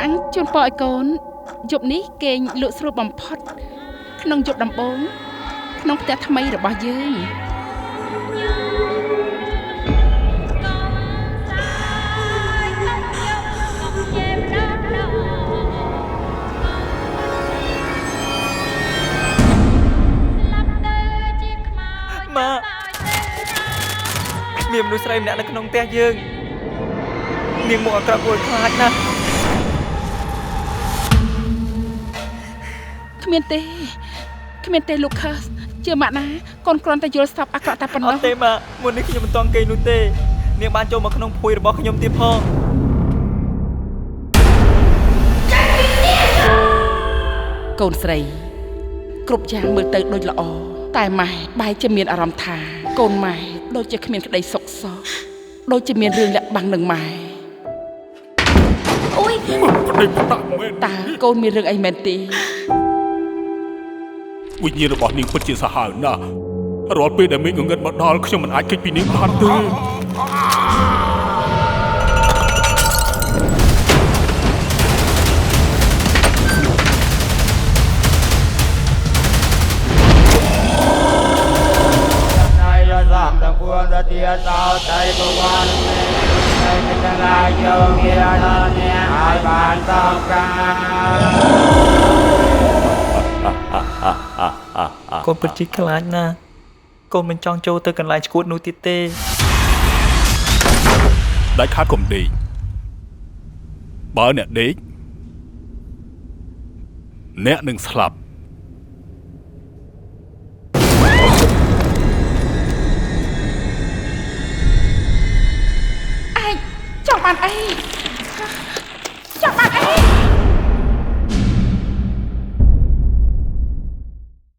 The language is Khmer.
ងជូនពរឲ្យកូនយប់នេះគេងលក់ស្រួលបំផុតក្នុងយប់ដំបូងក្នុងផ្ទះថ្មីរបស់យើងម៉ាមានមនុស្សស្រីម្នាក់នៅក្នុងផ្ទះយើងនាងមកអាក្រក់គួរខ្លាចណាស់គ្មានទេលោកខើសជឿម៉ាក់ណាកូនគ្រាន់តែយល់សប្តិអាក្រក់តែប៉ុណ្ណោះអត់ទេម៉ាមុននេះខ្ញុំមិនតង់គេនោះទេនាងបានចូលមកក្នុងភួយរបស់ខ្ញុំទៀតផងកូនស្រីគ្រប់យ៉ាងមើលទៅដូចល្អតែម៉ែបែរជាមានអារម្មណ៍ថាកូនម៉ែដូចជាគ្មានក្តីសុខសោះដូចជាមានរឿងលាក់បាំងនឹងម៉ែអូយប្តីប្រតាក់មែនតើកូនមានរឿងអីមែនទេវិញ្ញាណរបស់នាងពិតជាសាហាវណាស់រាល់ពេលដែលមេឃងងឹតមកដល់ខ្ញុំមិនអាចគេចពីនាងបានទេទាំងពួងទៅទៀតតោតៃបវរមេតែទាំងឡាយយកងារដល់អ្នកឲ្យបានต้องការកូនពិតជាខ្លាចណាស់កូនមិនចង់ចូលទៅកន្លែងឈួតនោះទៀតទេដាច់ខាតកុំដេកបើអ្នកដេកអ្នកនឹងស្លាប់ចង់បានអី